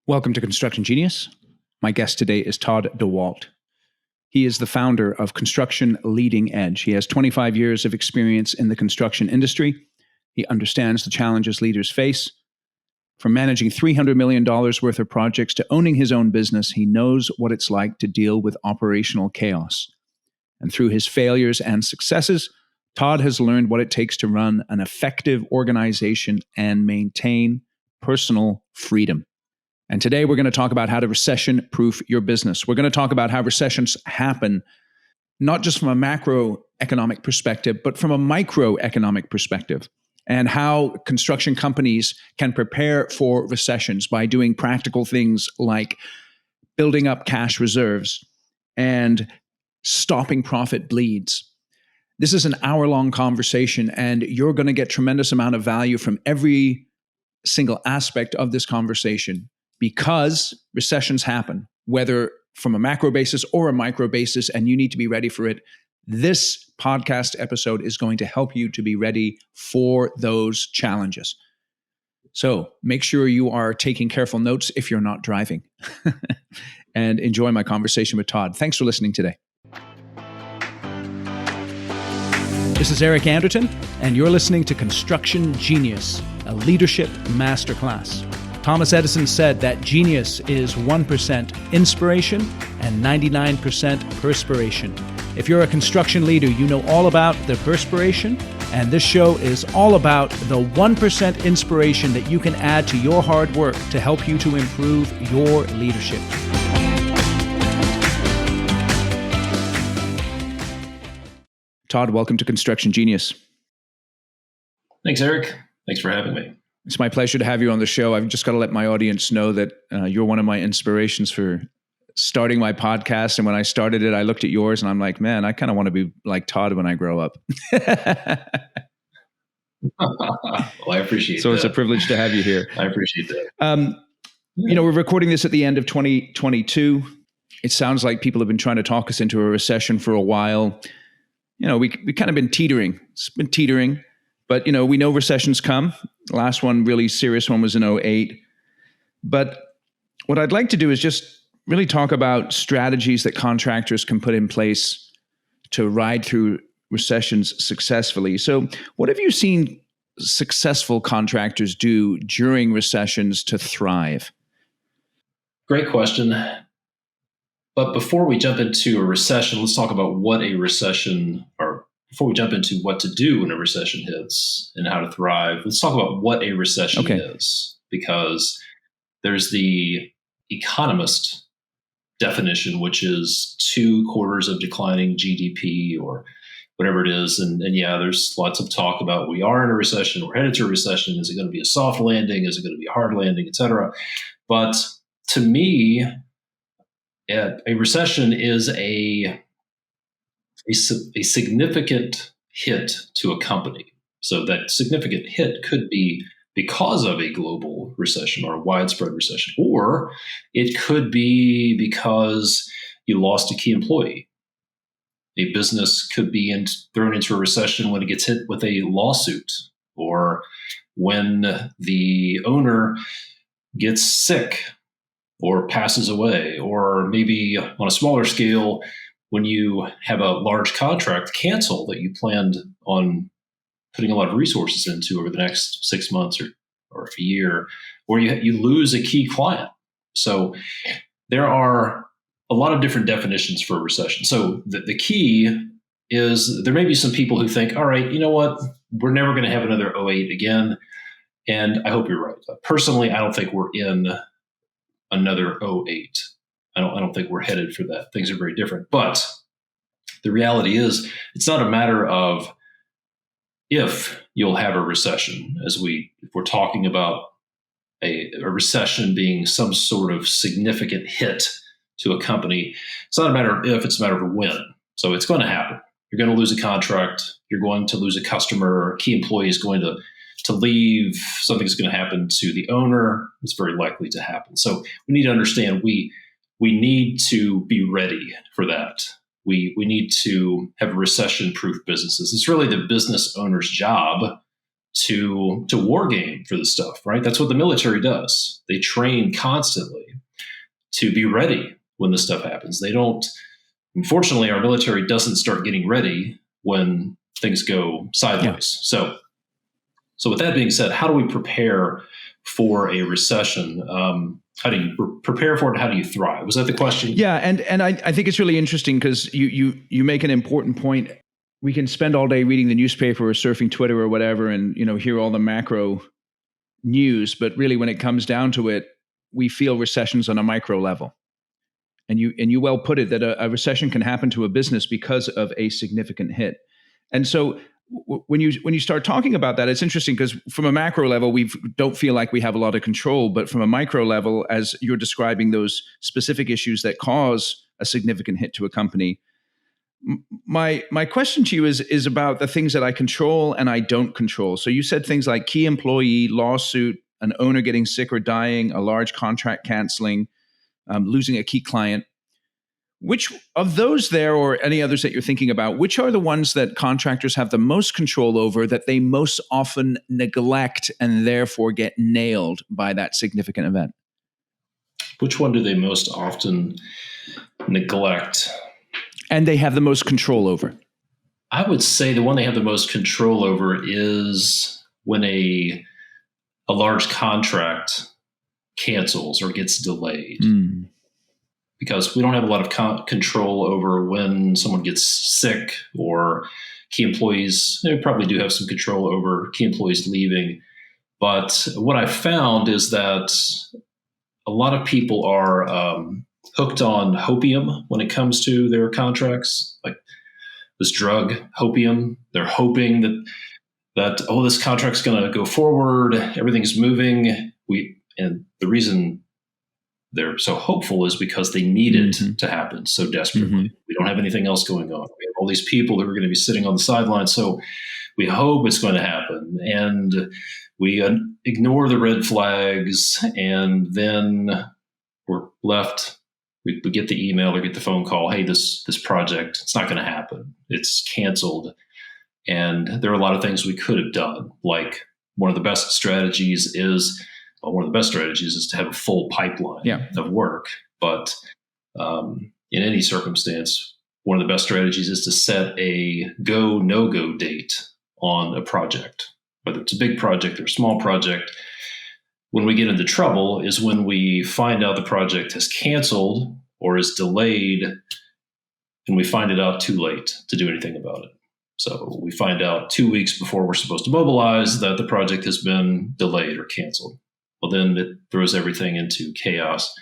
Welcome to Construction Genius. My guest today is Todd Dawalt. He is the founder of Construction Leading Edge. He has 25 years of experience in the construction industry. He understands the challenges leaders face. From managing $300 million worth of projects to owning his own business, he knows what it's like to deal with operational chaos. And through his failures and successes, Todd has learned what it takes to run an effective organization and maintain personal freedom. And today we're going to talk about how to recession-proof your business. We're going to talk about how recessions happen, not just from a macroeconomic perspective, but from a microeconomic perspective, and how construction companies can prepare for recessions by doing practical things like building up cash reserves and stopping profit bleeds. This is an hour-long conversation, and you're going to get tremendous amount of value from every single aspect of this conversation. Because recessions happen, whether from a macro basis or a micro basis, and you need to be ready for it. This podcast episode is going to help you to be ready for those challenges. So make sure you are taking careful notes if you're not driving. And enjoy my conversation with Todd. Thanks for listening today. This is Eric Anderton, and you're listening to Construction Genius, a leadership masterclass. Thomas Edison said that genius is 1% inspiration and 99% perspiration. If you're a construction leader, you know all about the perspiration, and this show is all about the 1% inspiration that you can add to your hard work to help you to improve your leadership. Todd, welcome to Construction Genius. Thanks, Eric. Thanks for having me. It's my pleasure to have you on the show. I've just got to let my audience know that you're one of my inspirations for starting my podcast. And when I started it, I looked at yours and I'm like, man, I kind of want to be like Todd when I grow up. Well, I appreciate so that. It's a privilege to have you here. I appreciate that. We're recording this at the end of 2022. It sounds like people have been trying to talk us into a recession for a while. We kind of been teetering. It's been teetering. But, we know recessions come. The last one, really serious one, was in 2008. But what I'd like to do is just really talk about strategies that contractors can put in place to ride through recessions successfully. So what have you seen successful contractors do during recessions to thrive? Great question. But before we jump into a recession, let's talk about what a recession, or before we jump into what to do when a recession hits and how to thrive, let's talk about what a recession is, because there's the economist definition, which is 2 quarters of declining GDP or whatever it is. And yeah, there's lots of talk about we are in a recession, we're headed to a recession. Is it going to be a soft landing? Is it going to be a hard landing, et cetera? But to me, a recession is a significant hit to a company. So that significant hit could be because of a global recession or a widespread recession, or it could be because you lost a key employee. A business could be thrown into a recession when it gets hit with a lawsuit, or when the owner gets sick or passes away, or maybe on a smaller scale, when you have a large contract cancel that you planned on putting a lot of resources into over the next 6 months or a year, or you lose a key client. So there are a lot of different definitions for a recession. So the key is there may be some people who think, all right, you know what, we're never going to have another 2008 again. And I hope you're right. Personally, I don't think we're in another 2008. I don't think we're headed for that. Things are very different. But the reality is, it's not a matter of if you'll have a recession, if we're talking about a recession being some sort of significant hit to a company. It's not a matter of if, it's a matter of when. So it's going to happen. You're going to lose a contract. You're going to lose a customer, or a key employee is going to leave. Something's going to happen to the owner. It's very likely to happen. So we need to understand we need to be ready for that. We need to have recession-proof businesses. It's really the business owner's job to war game for this stuff, right? That's what the military does. They train constantly to be ready when this stuff happens. They don't, unfortunately, our military doesn't start getting ready when things go sideways. Yeah. So with that being said, how do we prepare for a recession? How do you prepare for it? How do you thrive? Was that the question? Yeah, and I think it's really interesting because you make an important point. We can spend all day reading the newspaper or surfing Twitter or whatever, and hear all the macro news. But really, when it comes down to it, we feel recessions on a micro level. And you well put it that a recession can happen to a business because of a significant hit. And so when you start talking about that, it's interesting because from a macro level, we don't feel like we have a lot of control. But from a micro level, as you're describing those specific issues that cause a significant hit to a company, my question to you is about the things that I control and I don't control. So you said things like key employee, lawsuit, an owner getting sick or dying, a large contract canceling, losing a key client. Which of those there, or any others that you're thinking about, which are the ones that contractors have the most control over that they most often neglect and therefore get nailed by that significant event? Which one do they most often neglect? And they have the most control over? I would say the one they have the most control over is when a large contract cancels or gets delayed. Because we don't have a lot of control over when someone gets sick or key employees. They probably do have some control over key employees leaving. But what I found is that a lot of people are hooked on hopium when it comes to their contracts, like this drug, hopium. They're hoping that this contract's going to go forward. Everything's moving. And the reason they're so hopeful is because they need it to happen so desperately. We don't have anything else going on. We have all these people that are going to be sitting on the sidelines. So we hope it's going to happen. And we ignore the red flags. And then we're left, we get the email or get the phone call. Hey, this project, it's not going to happen. It's canceled. And there are a lot of things we could have done. Like one of the best strategies is to have a full pipeline of work. But in any circumstance, one of the best strategies is to set a go, no-go date on a project, whether it's a big project or a small project. When we get into trouble is when we find out the project has canceled or is delayed, and we find it out too late to do anything about it. So we find out 2 weeks before we're supposed to mobilize that the project has been delayed or canceled. Well, then it throws everything into chaos.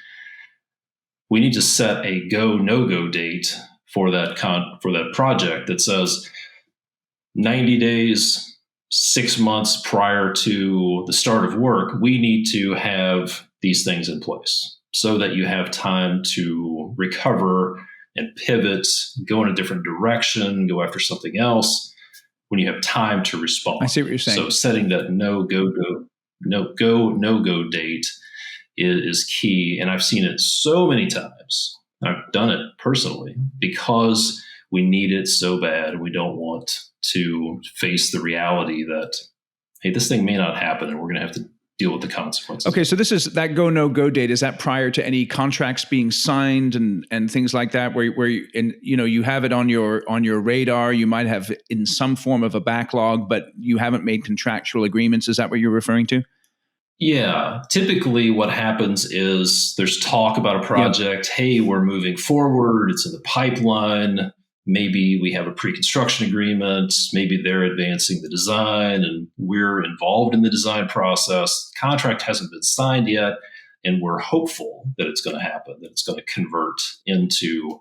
We need to set a go, no-go date for that project that says 90 days, 6 months prior to the start of work, we need to have these things in place so that you have time to recover and pivot, go in a different direction, go after something else when you have time to respond. I see what you're saying. So setting that no-go date is key. And I've seen it so many times. I've done it personally because we need it so bad. We don't want to face the reality that, hey, this thing may not happen and we're going to have to deal with the consequences. Okay, so this is that go, no-go date. Is that prior to any contracts being signed and things like that, where you have it on your radar? You might have in some form of a backlog, but you haven't made contractual agreements. Is that what you're referring to? Yeah. Typically what happens is there's talk about a project. Yep. Hey, we're moving forward. It's in the pipeline. Maybe we have a pre-construction agreement. Maybe they're advancing the design and we're involved in the design process. The contract hasn't been signed yet, and we're hopeful that it's going to happen, that it's going to convert into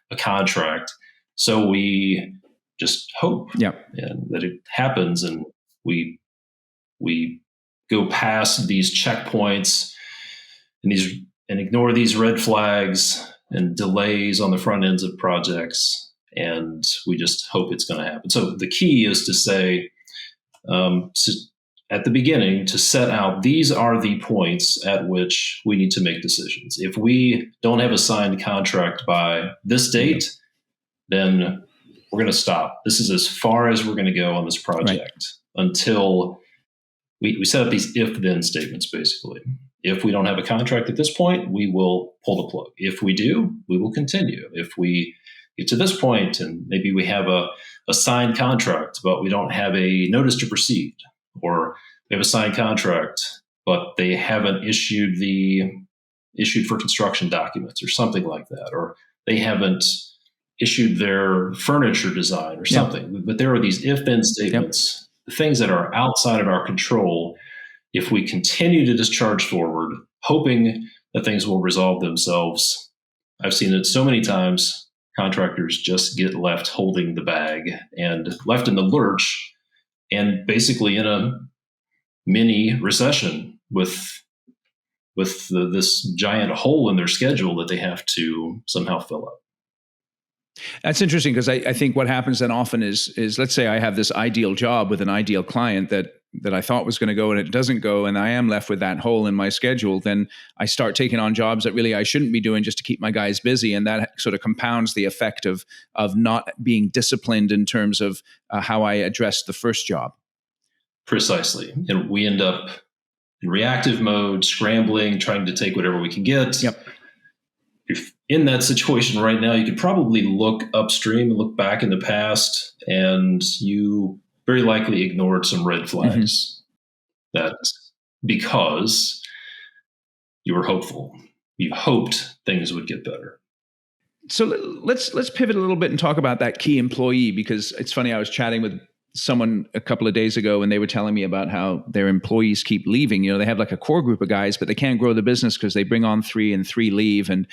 a contract. So we just hope and that it happens, and we go past these checkpoints and ignore these red flags and delays on the front ends of projects. And we just hope it's going to happen. So the key is to say, at the beginning, to set out, these are the points at which we need to make decisions. If we don't have a signed contract by this date, then we're going to stop. This is as far as we're going to go on this project until we set up these if-then statements, basically. If we don't have a contract at this point, we will pull the plug. If we do, we will continue. If we get to this point and maybe we have a signed contract, but we don't have a notice to proceed, or we have a signed contract, but they haven't issued for construction documents or something like that, or they haven't issued their furniture design or something. Yep. But there are these if-then statements, the things that are outside of our control. If we continue to discharge forward, hoping that things will resolve themselves, I've seen it so many times, contractors just get left holding the bag and left in the lurch and basically in a mini recession with this giant hole in their schedule that they have to somehow fill up. That's interesting, because I think what happens then often is let's say I have this ideal job with an ideal client that I thought was going to go and it doesn't go, and I am left with that hole in my schedule. Then I start taking on jobs that really I shouldn't be doing just to keep my guys busy, and that sort of compounds the effect of not being disciplined in terms of how I addressed the first job. Precisely, and we end up in reactive mode, scrambling, trying to take whatever we can get. Yep. If in that situation right now, you could probably look upstream and look back in the past, and you very likely ignored some red flags. That because you were hopeful, you hoped things would get better. So let's pivot a little bit and talk about that key employee, because it's funny, I was chatting with someone a couple of days ago and they were telling me about how their employees keep leaving. They have like a core group of guys, but they can't grow the business because they bring on 3 and 3 leave. And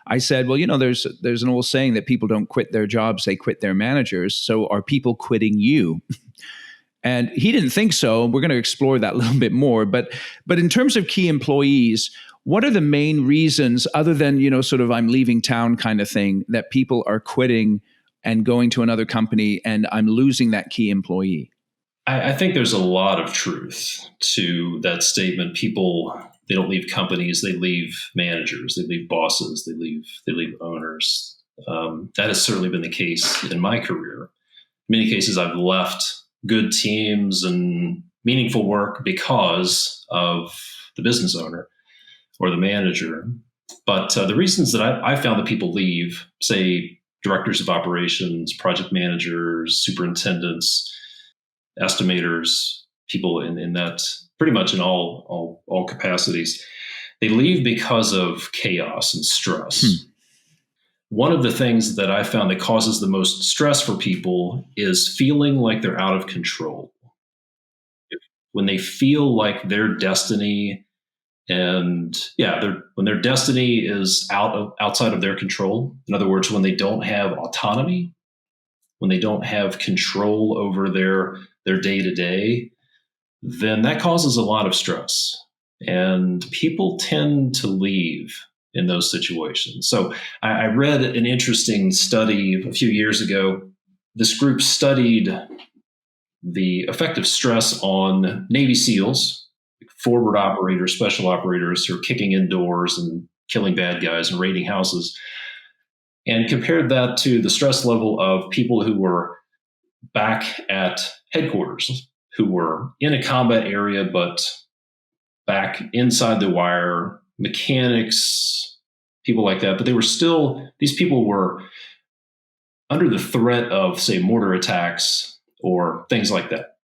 I said, well, there's an old saying that people don't quit their jobs, they quit their managers. So are people quitting you? And he didn't think so. We're going to explore that a little bit more. But in terms of key employees, what are the main reasons, other than, sort of I'm leaving town kind of thing, that people are quitting and going to another company and I'm losing that key employee? I think there's a lot of truth to that statement. People, they don't leave companies, they leave managers, they leave bosses, they leave owners. That has certainly been the case in my career. In many cases, I've left good teams and meaningful work because of the business owner or the manager. But the reasons that I found that people leave, say, directors of operations, project managers, superintendents, estimators, people in that pretty much in all capacities, they leave because of chaos and stress. One of the things that I found that causes the most stress for people is feeling like they're out of control. When they feel like their destiny when their destiny is outside of their control, in other words, when they don't have autonomy, when they don't have control over their day-to-day, then that causes a lot of stress. And people tend to leave in those situations. So I read an interesting study a few years ago. This group studied the effect of stress on Navy SEALs, forward operators, special operators who are kicking in doors and killing bad guys and raiding houses, and compared that to the stress level of people who were back at headquarters, who were in a combat area but back inside the wire, mechanics, people like that. But these people were under the threat of, say, mortar attacks or things like that.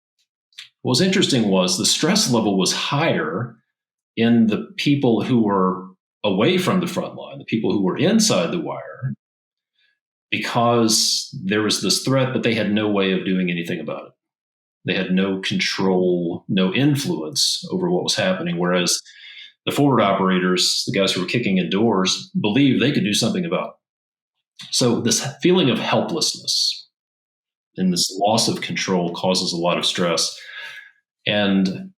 What was interesting was the stress level was higher in the people who were away from the front line, the people who were inside the wire, because there was this threat, but they had no way of doing anything about it. They had no control, no influence over what was happening. Whereas the forward operators, the guys who were kicking in doors, believed they could do something about it. So this feeling of helplessness and this loss of control causes a lot of stress. And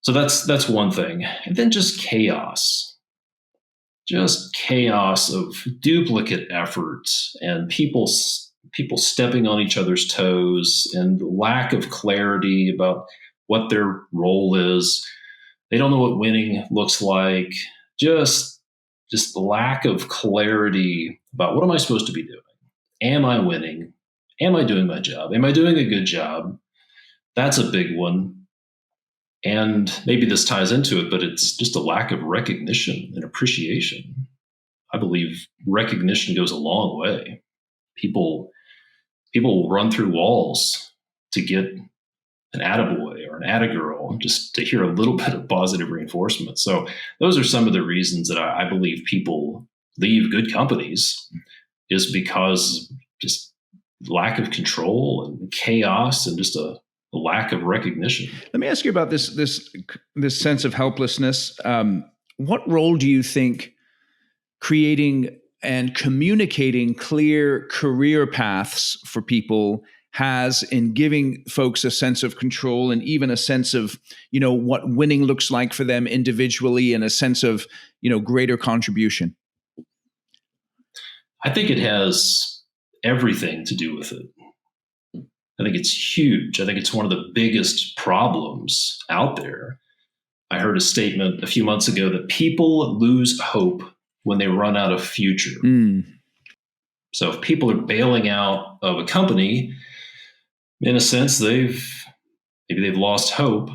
so that's one thing. And then just chaos of duplicate efforts and people stepping on each other's toes and lack of clarity about what their role is. They don't know what winning looks like. Just the lack of clarity about what am I supposed to be doing? Am I winning? Am I doing my job? Am I doing a good job? That's a big one. And maybe this ties into it, but it's just a lack of recognition and appreciation. I believe recognition goes a long way. People will run through walls to get an attaboy or an attagirl just to hear a little bit of positive reinforcement. So those are some of the reasons that I believe people leave good companies, is because just lack of control and chaos and just a lack of recognition. Let me ask you about this sense of helplessness. What role do you think creating and communicating clear career paths for people has in giving folks a sense of control and even a sense of, what winning looks like for them individually, and a sense of, greater contribution? I think it has everything to do with it. I think it's huge. I think it's one of the biggest problems out there. I heard a statement a few months ago that people lose hope when they run out of future. So if people are bailing out of a company, in a sense, maybe they've lost hope.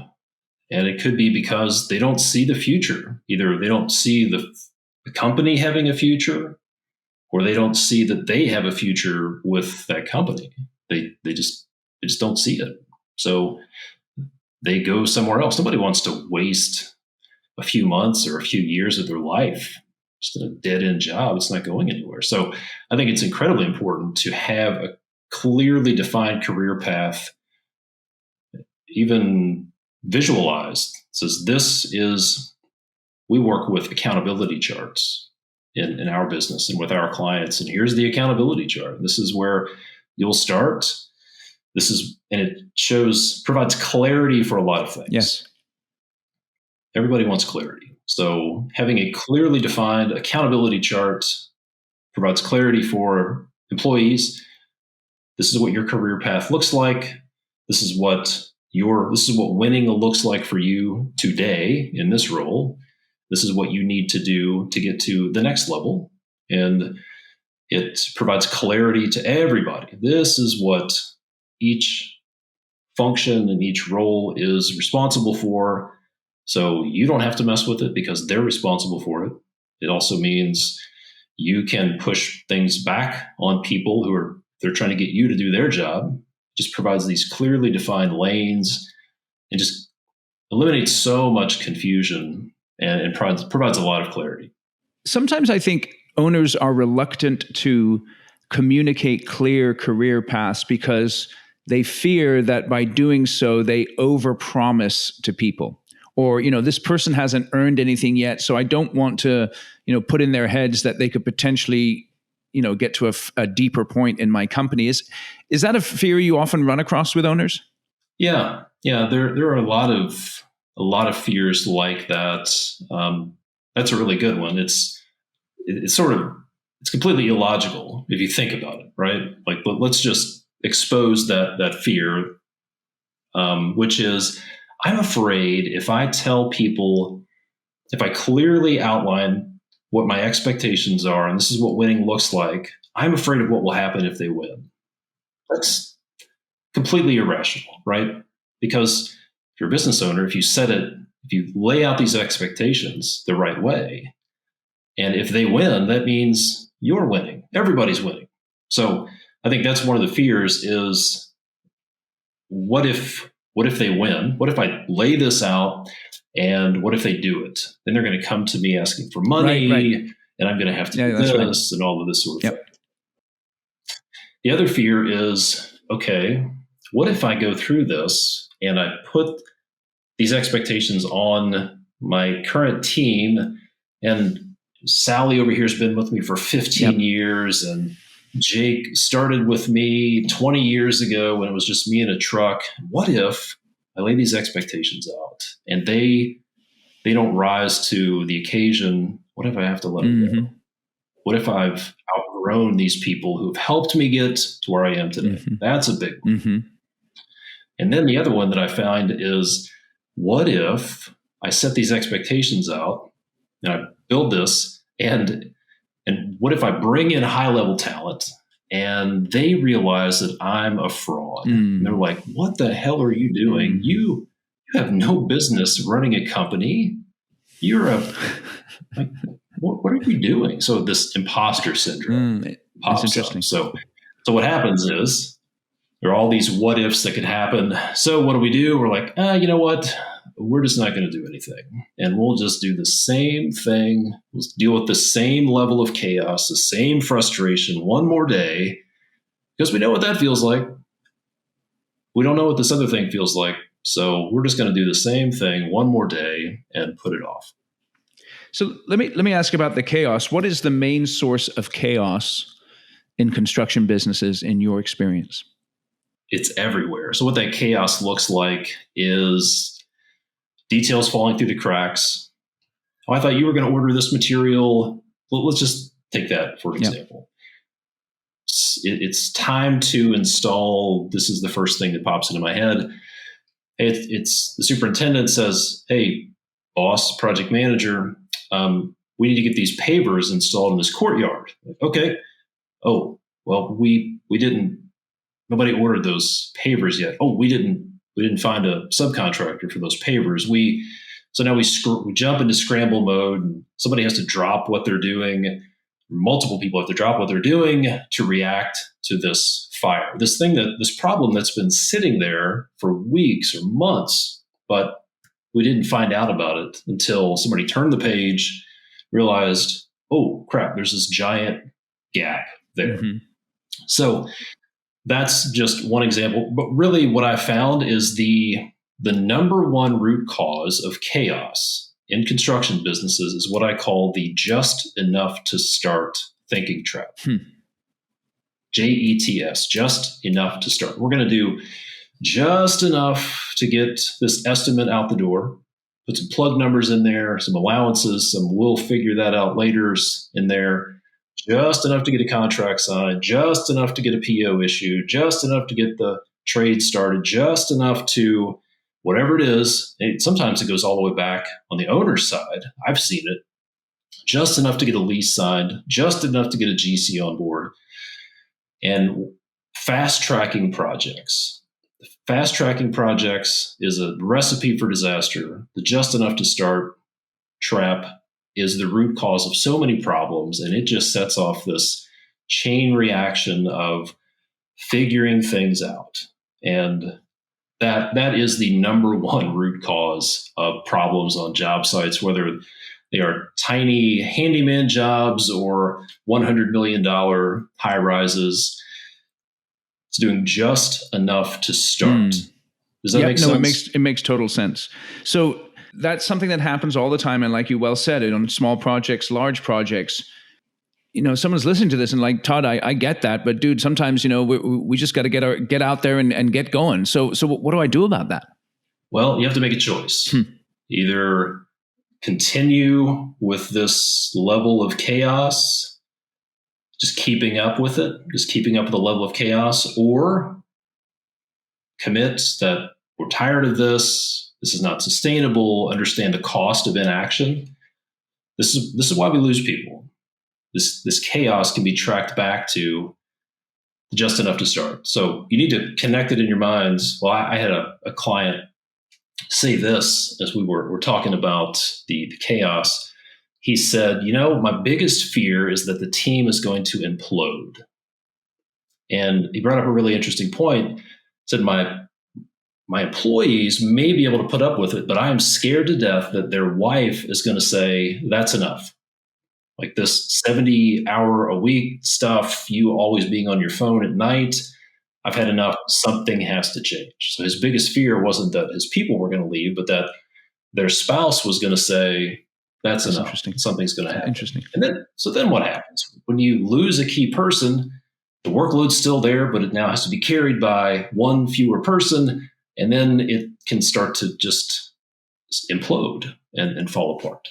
And it could be because they don't see the future. Either they don't see the company having a future, or they don't see that they have a future with that company. They just don't see it. So they go somewhere else. Nobody wants to waste a few months or a few years of their life just in a dead-end job. It's not going anywhere. So I think it's incredibly important to have a clearly defined career path, even visualized. It says we work with accountability charts in our business and with our clients. And here's the accountability chart. This is where you'll start. And it provides clarity for a lot of things. Yes. Everybody wants clarity. So having a clearly defined accountability chart provides clarity for employees. This is what your career path looks like. This is what winning looks like for you today in this role. This is what you need to do to get to the next level. And it provides clarity to everybody. This is what each function and each role is responsible for. So you don't have to mess with it because they're responsible for it. It also means you can push things back on people they're trying to get you to do their job. It just provides these clearly defined lanes and just eliminates so much confusion and provides a lot of clarity. Sometimes I think owners are reluctant to communicate clear career paths because they fear that by doing so, they overpromise to people. Or, this person hasn't earned anything yet, so I don't want to, put in their heads that they could potentially, get to a deeper point in my company. Is that a fear you often run across with owners? Yeah. There are a lot of fears like that. That's a really good one. It's completely illogical if you think about it, right? Like, let's just expose that fear, which is, I'm afraid if I tell people, if I clearly outline what my expectations are, and this is what winning looks like, I'm afraid of what will happen if they win. That's completely irrational, right? Because if you're a business owner, if you lay out these expectations the right way, and if they win, that means you're winning. Everybody's winning. So I think that's one of the fears is, what if they win? What if I lay this out and what if they do it? Then they're going to come to me asking for money, right. And I'm going to have to do this and all of this sort of thing. The other fear is, okay, what if I go through this and I put these expectations on my current team, and Sally over here has been with me for 15 years, and Jake started with me 20 years ago when it was just me in a truck. What if I lay these expectations out and they don't rise to the occasion? What if I have to let them go? What if I've outgrown these people who've helped me get to where I am today? That's a big one. And then the other one that I find is, what if I set these expectations out and I build this, and what if I bring in high-level talent and they realize that I'm a fraud? And they're like, what the hell are you doing? You You have no business running a company. You're like, what are you doing? So this imposter syndrome That's pops interesting. up. So what happens is there are all these what ifs that could happen. So what do? We're like, you know what? We're just not going to do anything. And we'll just do the same thing. We'll deal with the same level of chaos, the same frustration one more day, because we know what that feels like. We don't know what this other thing feels like. So we're just going to do the same thing one more day and put it off. So let me ask about the chaos. What is the main source of chaos in construction businesses in your experience? It's everywhere. So what that chaos looks like is details falling through the cracks. Oh, I thought you were going to order this material. Well, let's just take that for example. It's time to install. This is the first thing that pops into my head. It's the superintendent says, "Hey, boss, project manager, we need to get these pavers installed in this courtyard." Okay. Oh, well, we didn't. Nobody ordered those pavers yet. Oh, we didn't find a subcontractor for those pavers. So now we jump into scramble mode, and somebody has to drop what they're doing. Multiple people have to drop what they're doing to react to this fire, this problem that's been sitting there for weeks or months, but we didn't find out about it until somebody turned the page, realized, oh crap, there's this giant gap there. Mm-hmm. So that's just one example. But really what I found is the number one root cause of chaos in construction businesses is what I call the just enough to start thinking trap. JETS, just enough to start. We're going to do just enough to get this estimate out the door, put some plug numbers in there, some allowances, some we'll figure that out laters in there, just enough to get a contract signed, just enough to get a PO issued, just enough to get the trade started, just enough to whatever it is. Sometimes it goes all the way back on the owner's side. I've seen it. Just enough to get a lease signed, just enough to get a GC on board. And fast tracking projects. Fast tracking projects is a recipe for disaster. The just enough to start trap is the root cause of so many problems, and it just sets off this chain reaction of figuring things out. And that is the number one root cause of problems on job sites, whether they are tiny handyman jobs or $100 million high rises. It's doing just enough to start. Does that make sense? It makes total sense. So that's something that happens all the time. And like you well said, on small projects, large projects, someone's listening to this and like, Todd, I get that. But dude, sometimes, we just got to get out there and get going. So what do I do about that? Well, you have to make a choice. Either continue with this level of chaos, just keeping up with it, just keeping up with the level of chaos, or commit that we're tired of this. This is not sustainable. Understand the cost of inaction. This is why we lose people. This chaos can be tracked back to just enough to start. So you need to connect it in your minds. Well, I had a client say this as we were talking about the chaos. He said, my biggest fear is that the team is going to implode. And he brought up a really interesting point. He said, my employees may be able to put up with it, but I am scared to death that their wife is going to say, that's enough. Like this 70-hour-a-week stuff, you always being on your phone at night, I've had enough. Something has to change. So his biggest fear wasn't that his people were going to leave, but that their spouse was going to say, that's enough. Interesting. Something's going to happen. Interesting. And then what happens? When you lose a key person, the workload's still there, but it now has to be carried by one fewer person, and then it can start to just implode and fall apart.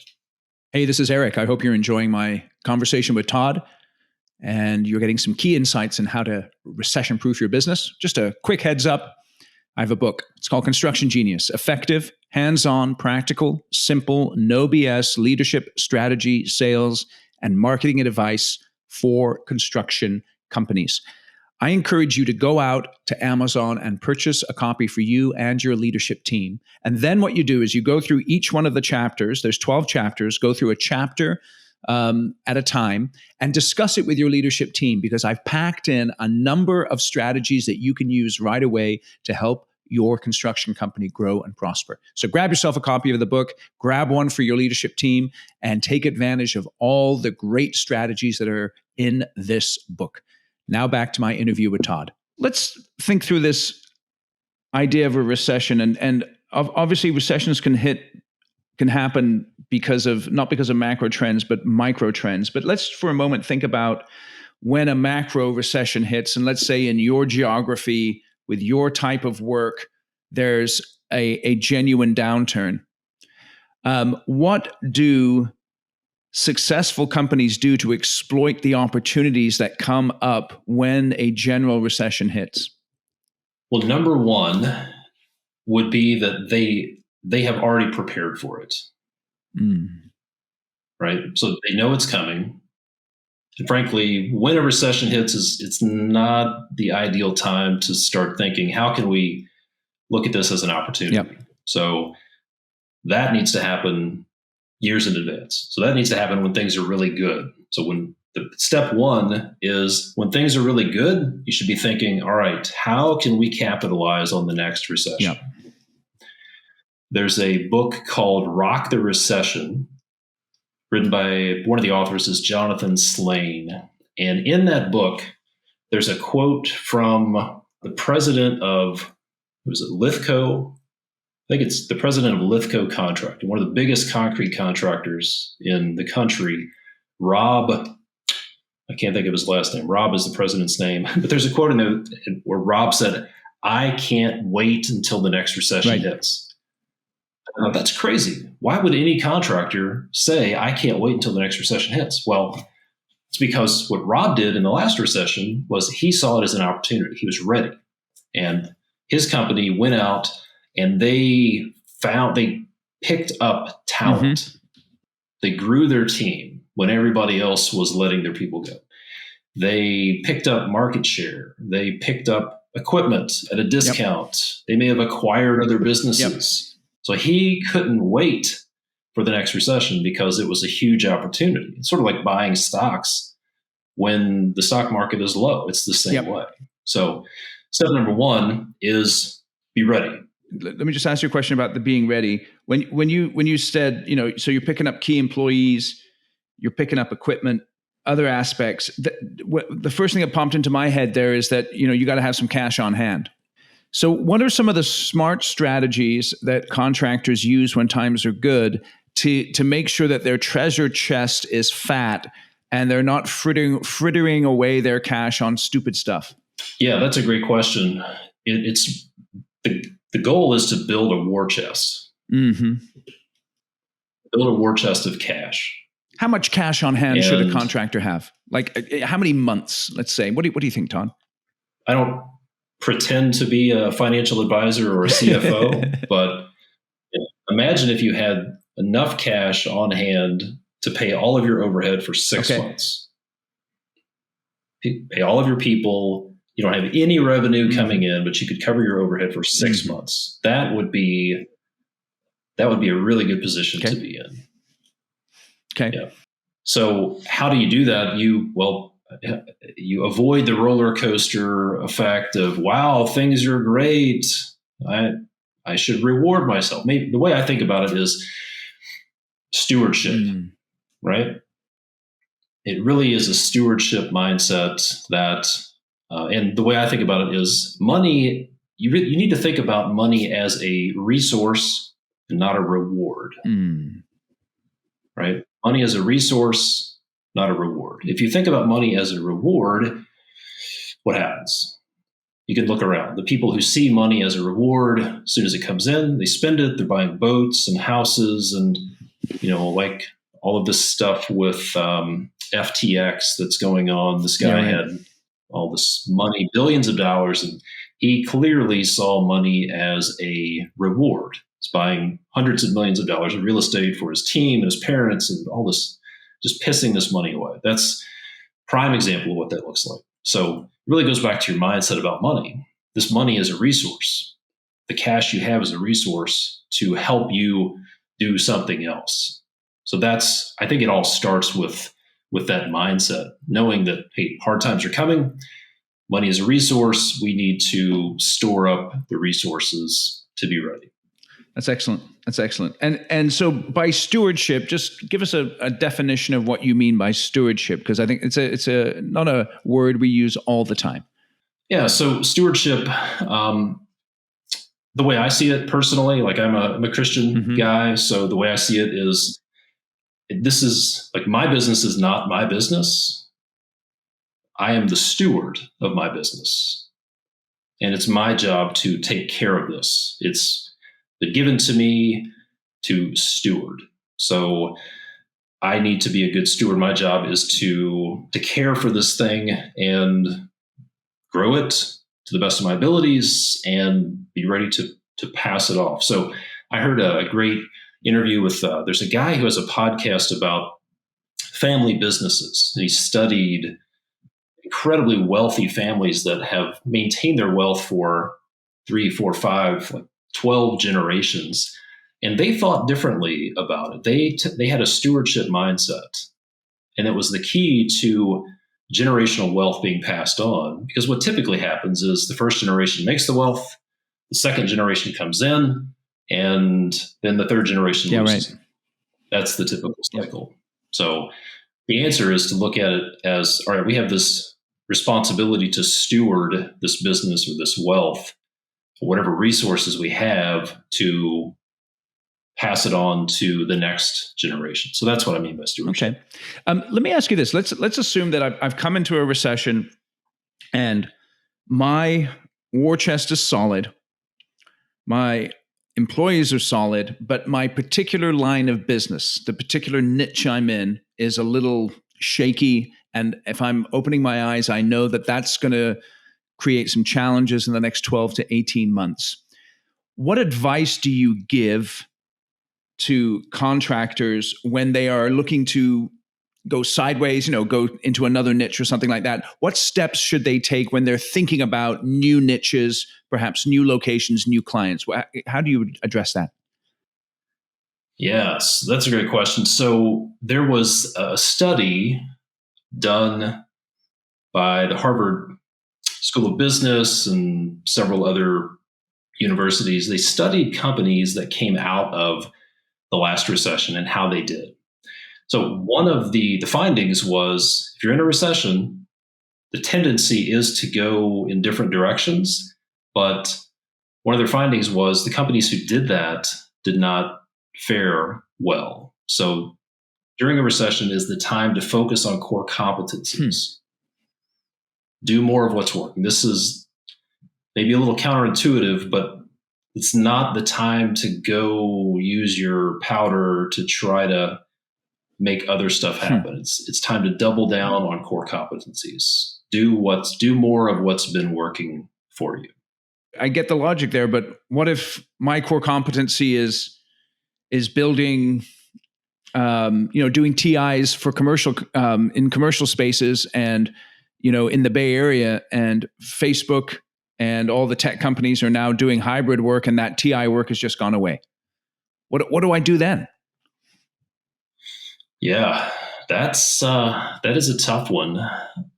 Hey, this is Eric. I hope you're enjoying my conversation with Todd, and you're getting some key insights on how to recession-proof your business. Just a quick heads up. I have a book. It's called Construction Genius: Effective, Hands-on, Practical, Simple, No BS Leadership, Strategy, Sales, and Marketing Advice for Construction Companies. I encourage you to go out to Amazon and purchase a copy for you and your leadership team. And then what you do is you go through each one of the chapters. There's 12 chapters. Go through a chapter at a time and discuss it with your leadership team, because I've packed in a number of strategies that you can use right away to help your construction company grow and prosper. So grab yourself a copy of the book, grab one for your leadership team, and take advantage of all the great strategies that are in this book. Now back to my interview with Todd. Let's think through this idea of a recession. And obviously recessions can happen not because of macro trends, but micro trends. But let's for a moment think about when a macro recession hits, and let's say in your geography, with your type of work, there's a genuine downturn. What do successful companies do to exploit the opportunities that come up when a general recession hits? Well, number one would be that they have already prepared for it. Right? So they know it's coming. And frankly, when a recession hits, it's not the ideal time to start thinking, how can we look at this as an opportunity? Yep. So that needs to happen years in advance. So that needs to happen when things are really good. So when the step one is when things are really good, you should be thinking, all right, how can we capitalize on the next recession? Yep. There's a book called Rock the Recession, written by one of the authors is Jonathan Slane. And in that book, there's a quote from the president of, Lithco? I think it's the president of Lithco Contracting, one of the biggest concrete contractors in the country. Rob, I can't think of his last name. Rob is the president's name. But there's a quote in there where Rob said, "I can't wait until the next recession hits." That's crazy. Why would any contractor say, "I can't wait until the next recession hits"? Well, it's because what Rob did in the last recession was he saw it as an opportunity. He was ready. And his company went out and they picked up talent. Mm-hmm. They grew their team when everybody else was letting their people go. They picked up market share. They picked up equipment at a discount. Yep. They may have acquired other businesses. Yep. So he couldn't wait for the next recession because it was a huge opportunity. It's sort of like buying stocks when the stock market is low. It's the same way. So step number one is be ready. Let me just ask you a question about the being ready. When you said, so you're picking up key employees, you're picking up equipment, other aspects, the first thing that popped into my head there is that, you got to have some cash on hand. So what are some of the smart strategies that contractors use when times are good to make sure that their treasure chest is fat and they're not frittering away their cash on stupid stuff? Yeah, that's a great question. It's the goal is to build a war chest. Mm-hmm. Build a war chest of cash. How much cash on hand should a contractor have? Like how many months, let's say? What do you think, Todd? I don't pretend to be a financial advisor or a CFO, but imagine if you had enough cash on hand to pay all of your overhead for 6 months. Pay all of your people. You don't have any revenue coming in, but you could cover your overhead for 6 months. That would be a really good position to be in. Okay. Yeah. So how do you do that? You avoid the roller coaster effect of, wow, things are great. I should reward myself. Maybe the way I think about it is stewardship, right? It really is a stewardship mindset that, and the way I think about it is money. You need to think about money as a resource and not a reward, right? Money as a resource, not a reward. If you think about money as a reward, what happens? You can look around. The people who see money as a reward, as soon as it comes in, they spend it. They're buying boats and houses and, like all of this stuff with FTX that's going on. This guy had all this money, billions of dollars, and he clearly saw money as a reward. He's buying hundreds of millions of dollars of real estate for his team and his parents and all this, just pissing this money away. That's prime example of what that looks like. So it really goes back to your mindset about money. This money is a resource. The cash you have is a resource to help you do something else. So I think it all starts with that mindset, knowing that, hey, hard times are coming. Money is a resource. We need to store up the resources to be ready. That's excellent. That's excellent. And so by stewardship, just give us a definition of what you mean by stewardship, because I think it's not a word we use all the time. Yeah. So stewardship, the way I see it personally, like I'm a Christian guy. So the way I see it is, this is like, my business is not my business. I am the steward of my business. And it's my job to take care of this. It's been given to me to steward. So I need to be a good steward. My job is to care for this thing and grow it to the best of my abilities and be ready to pass it off. So I heard a great interview with, there's a guy who has a podcast about family businesses. And he studied incredibly wealthy families that have maintained their wealth for 3, 4, 5, like 12 generations. And they thought differently about it. They had a stewardship mindset. And it was the key to generational wealth being passed on. Because what typically happens is the first generation makes the wealth, the second generation comes in, and then the third generation loses. Right. That's the typical cycle. Yeah. So the answer is to look at it as, all right, we have this responsibility to steward this business or this wealth, whatever resources we have, to pass it on to the next generation. So that's what I mean by stewardship. Okay. Let me ask you this. Let's assume that I've come into a recession and my war chest is solid. My employees are solid, but my particular line of business, the particular niche I'm in, is a little shaky. And if I'm opening my eyes, I know that that's going to create some challenges in the next 12 to 18 months. What advice do you give to contractors when they are looking to go sideways, go into another niche or something like that? What steps should they take when they're thinking about new niches, perhaps new locations, new clients? How do you address that? Yes, that's a great question. So there was a study done by the Harvard School of Business and several other universities. They studied companies that came out of the last recession and how they did. So one of the findings was, if you're in a recession, the tendency is to go in different directions. But one of their findings was the companies who did that did not fare well. So during a recession is the time to focus on core competencies. Do more of what's working. This is maybe a little counterintuitive, but it's not the time to go use your powder to try to make other stuff happen. It's time to double down on core competencies. Do more of what's been working for you. I get the logic there, but what if my core competency is building, doing TIs for commercial in commercial spaces, and in the Bay Area, and Facebook and all the tech companies are now doing hybrid work, and that TI work has just gone away. What do I do then? Yeah, that is a tough one.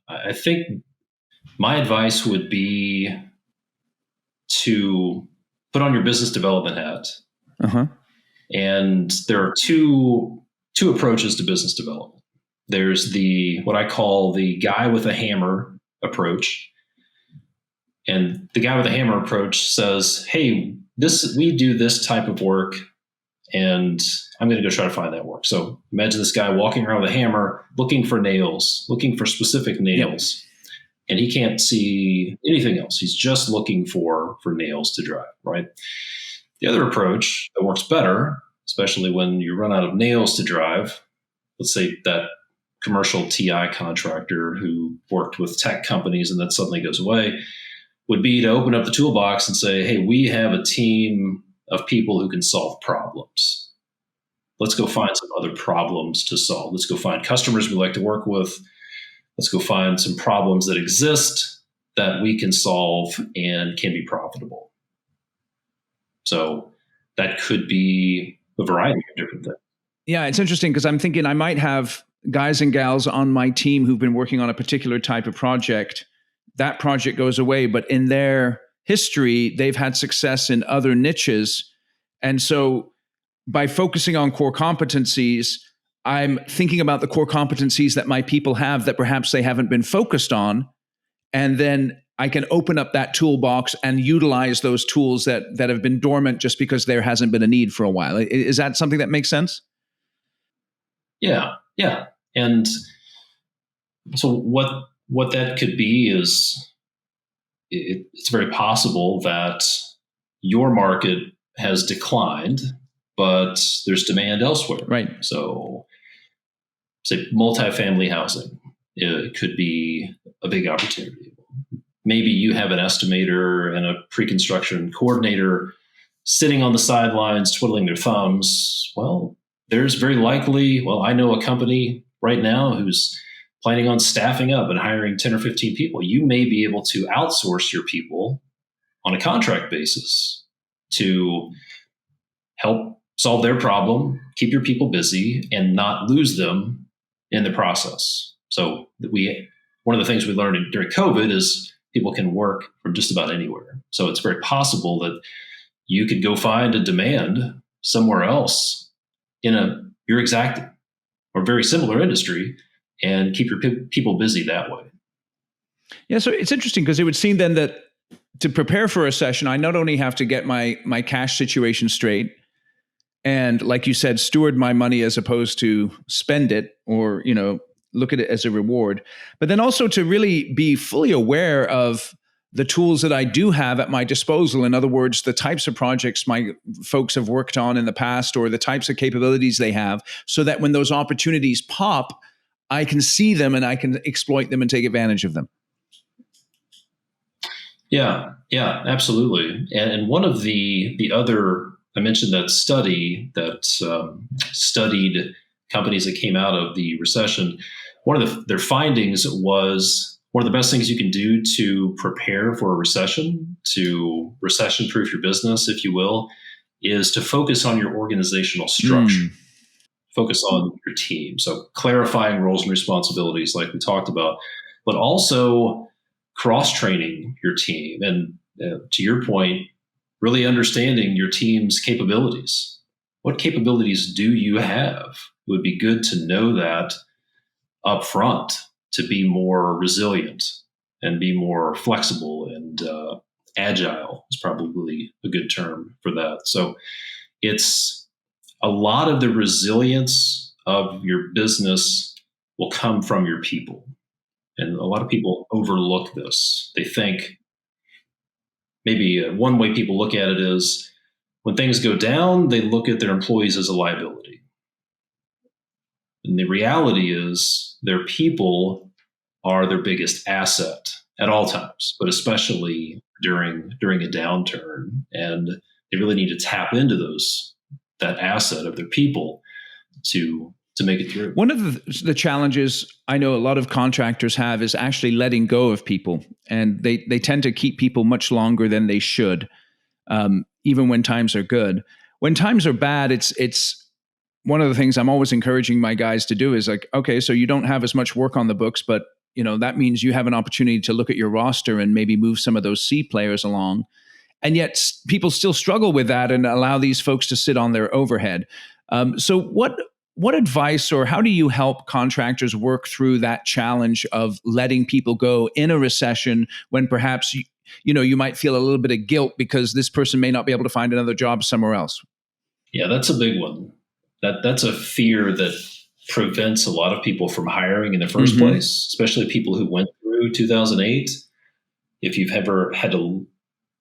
I think my advice would be to put on your business development hat. And there are two approaches to business development. There's what I call the guy with a hammer approach. And the guy with a hammer approach says, hey, we do this type of work, and I'm going to go try to find that work. So imagine this guy walking around with a hammer, looking for nails, looking for specific nails. Yep. And he can't see anything else. He's just looking for nails to drive, right? The other approach that works better, especially when you run out of nails to drive, let's say that commercial TI contractor who worked with tech companies and that suddenly goes away, would be to open up the toolbox and say, hey, we have a team of people who can solve problems. Let's go find some other problems to solve. Let's go find customers we like to work with. Let's go find some problems that exist that we can solve and can be profitable. So that could be a variety of different things. Yeah, it's interesting because I'm thinking I might have guys and gals on my team who've been working on a particular type of project. That project goes away, but in their history, they've had success in other niches. And so by focusing on core competencies, I'm thinking about the core competencies that my people have that perhaps they haven't been focused on. And then I can open up that toolbox and utilize those tools that have been dormant just because there hasn't been a need for a while. Is that something that makes sense? Yeah, yeah. And so what that could be is it's very possible that your market has declined, but there's demand elsewhere. Right. So, say multifamily housing, it could be a big opportunity. Maybe you have an estimator and a pre-construction coordinator sitting on the sidelines twiddling their thumbs. Well, there's very likely, I know a company right now who's planning on staffing up and hiring 10 or 15 people. You may be able to outsource your people on a contract basis to help solve their problem, keep your people busy, and not lose them in the process. So one of the things we learned during COVID is people can work from just about anywhere. So it's very possible that you could go find a demand somewhere else in your exact or very similar industry and keep your people busy that way. Yeah, so it's interesting because it would seem then that to prepare for a recession, I not only have to get my cash situation straight and, like you said, steward my money as opposed to spend it or, look at it as a reward, but then also to really be fully aware of the tools that I do have at my disposal. In other words, the types of projects my folks have worked on in the past or the types of capabilities they have, so that when those opportunities pop, I can see them and I can exploit them and take advantage of them. Yeah, absolutely. And one of the other, I mentioned that study that studied companies that came out of the recession. One of their findings was one of the best things you can do to prepare for a recession, to recession-proof your business, if you will, is to focus on your organizational structure. Focus on your team. So clarifying roles and responsibilities, like we talked about, but also cross-training your team. And to your point, really understanding your team's capabilities. What capabilities do you have? It would be good to know that up front to be more resilient and be more flexible and agile is probably a good term for that. So it's a lot of the resilience of your business will come from your people. And a lot of people overlook this. They think maybe one way people look at it is when things go down, they look at their employees as a liability. And the reality is their people are their biggest asset at all times, but especially during a downturn. And they really need to tap into that asset of their people to make it through. One of the challenges I know a lot of contractors have is actually letting go of people, and they tend to keep people much longer than they should, even when times are good. When times are bad, it's one of the things I'm always encouraging my guys to do is like, okay, so you don't have as much work on the books, but that means you have an opportunity to look at your roster and maybe move some of those C players along. And yet people still struggle with that and allow these folks to sit on their overhead. So what advice or how do you help contractors work through that challenge of letting people go in a recession when perhaps you might feel a little bit of guilt because this person may not be able to find another job somewhere else? Yeah, that's a big one. That's a fear that prevents a lot of people from hiring in the first place, especially people who went through 2008. If you've ever had to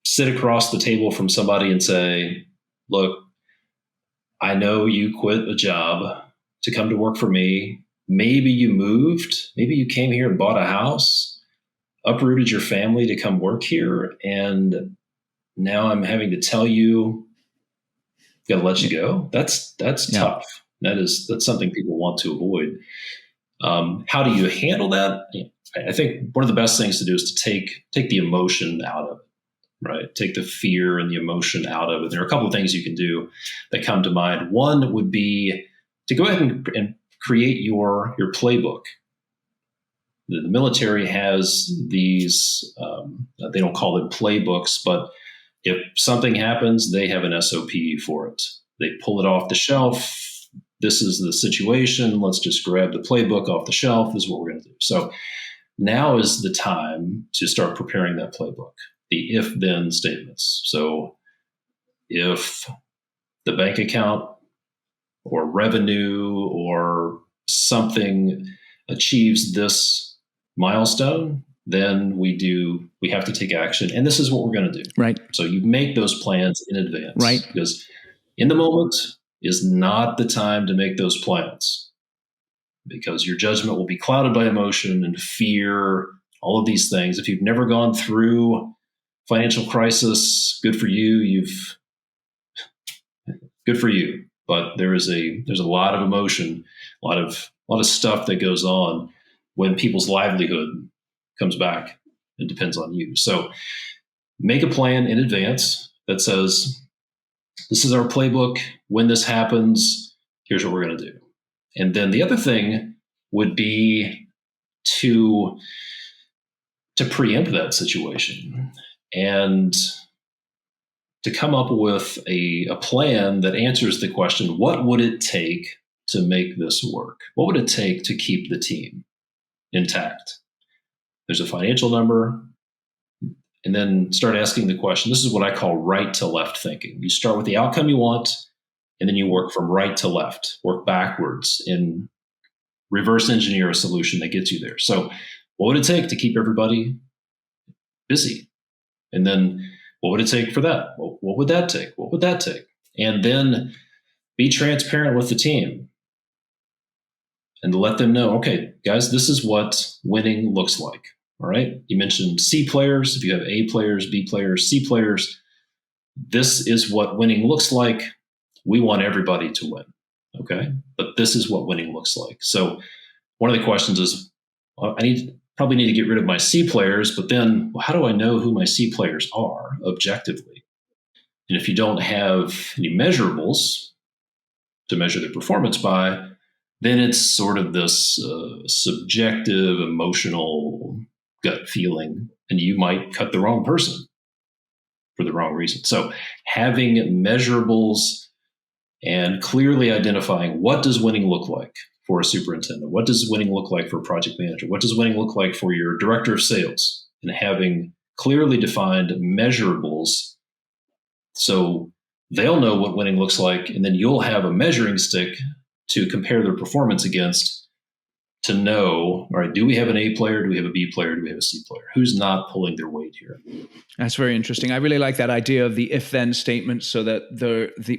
sit across the table from somebody and say, look, I know you quit a job to come to work for me. Maybe you moved. Maybe you came here and bought a house, uprooted your family to come work here. And now I'm having to tell you, got to let you go. That's tough. That's something people want to avoid. How do you handle that? I think one of the best things to do is to take the emotion out of it, right? Take the fear and the emotion out of it. There are a couple of things you can do that come to mind. One would be to go ahead and create your playbook. The military has these, they don't call it playbooks, but if something happens, they have an SOP for it. They pull it off the shelf. This is the situation. Let's just grab the playbook off the shelf. This is what we're going to do. So now is the time to start preparing that playbook, the if-then statements. So if the bank account or revenue or something achieves this milestone, then we have to take action. And this is what we're going to do. Right. So you make those plans in advance. Right. Because in the moment is not the time to make those plans, because your judgment will be clouded by emotion and fear, all of these things. If you've never gone through financial crisis, good for you. Good for you. But there's a lot of emotion, a lot of stuff that goes on when people's livelihood comes back and depends on you. So make a plan in advance that says, this is our playbook. When this happens, here's what we're going to do. And then the other thing would be to preempt that situation and to come up with a plan that answers the question, what would it take to make this work? What would it take to keep the team intact? There's a financial number, and then start asking the question. This is what I call right to left thinking. You start with the outcome you want, and then you work from right to left, work backwards, and reverse engineer a solution that gets you there. So what would it take to keep everybody busy? And then what would it take for that? What would that take? What would that take? And then be transparent with the team and let them know, okay, guys, this is what winning looks like. All right. You mentioned C players. If you have A players, B players, C players, this is what winning looks like. We want everybody to win. Okay. But this is what winning looks like. So one of the questions is, probably need to get rid of my C players, but then how do I know who my C players are objectively? And if you don't have any measurables to measure their performance by, then it's sort of this subjective, emotional gut feeling, and you might cut the wrong person for the wrong reason. So having measurables and clearly identifying, what does winning look like for a superintendent? What does winning look like for a project manager? What does winning look like for your director of sales? And having clearly defined measurables so they'll know what winning looks like, and then you'll have a measuring stick to compare their performance against to know, all right, do we have an A player? Do we have a B player? Do we have a C player? Who's not pulling their weight here? That's very interesting. I really like that idea of the if-then statement, so that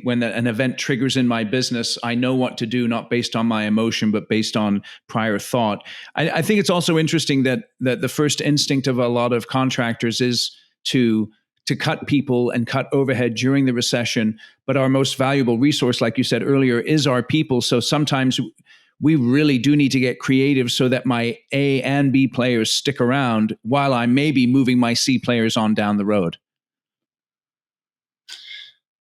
when an event triggers in my business, I know what to do, not based on my emotion, but based on prior thought. I think it's also interesting that the first instinct of a lot of contractors is to cut people and cut overhead during the recession. But our most valuable resource, like you said earlier, is our people. So sometimes we really do need to get creative so that my A and B players stick around while I may be moving my C players on down the road.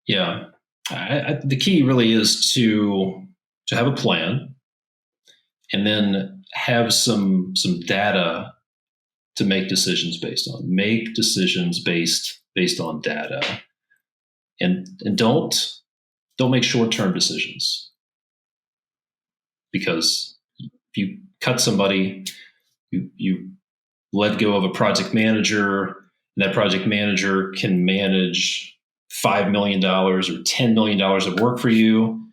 Yeah. The key really is to have a plan and then have some data to make decisions based on. Make decisions based on data, and don't make short-term decisions, because if you cut somebody, you let go of a project manager, and that project manager can manage $5 million or $10 million of work for you.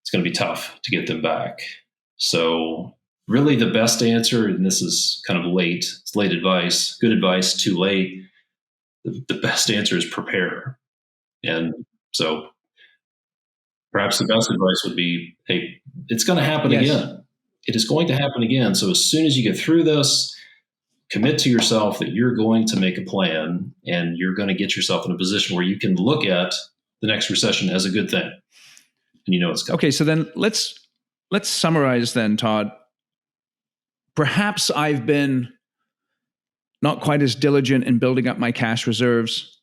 It's going to be tough to get them back. So really the best answer, and this is kind of it's late advice, good advice, too late. The best answer is prepare. And so perhaps the best advice would be, hey, it's going to happen again. It is going to happen again. So as soon as you get through this, commit to yourself that you're going to make a plan and you're going to get yourself in a position where you can look at the next recession as a good thing. And you know it's coming. Okay, so then let's summarize then, Todd. perhaps I've been not quite as diligent in building up my cash reserves.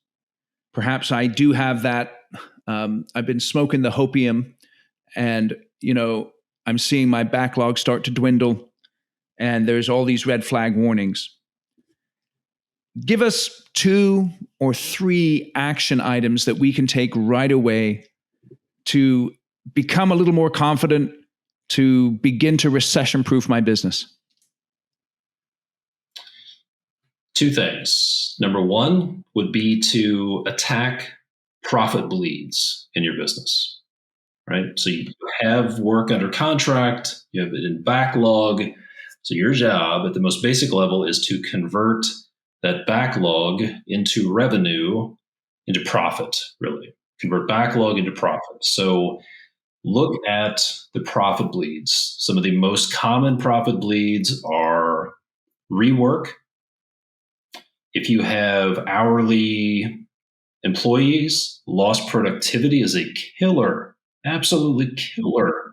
Perhaps I do have that. I've been smoking the hopium, and I'm seeing my backlog start to dwindle, and there's all these red flag warnings. Give us 2 or 3 action items that we can take right away to become a little more confident, to begin to recession-proof my business. 2 things. Number 1 would be to attack profit bleeds in your business, right? So you have work under contract, you have it in backlog. So your job at the most basic level is to convert that backlog into revenue, into profit, really. Convert backlog into profit. So look at the profit bleeds. Some of the most common profit bleeds are rework. If you have hourly employees, lost productivity is a killer, absolutely killer.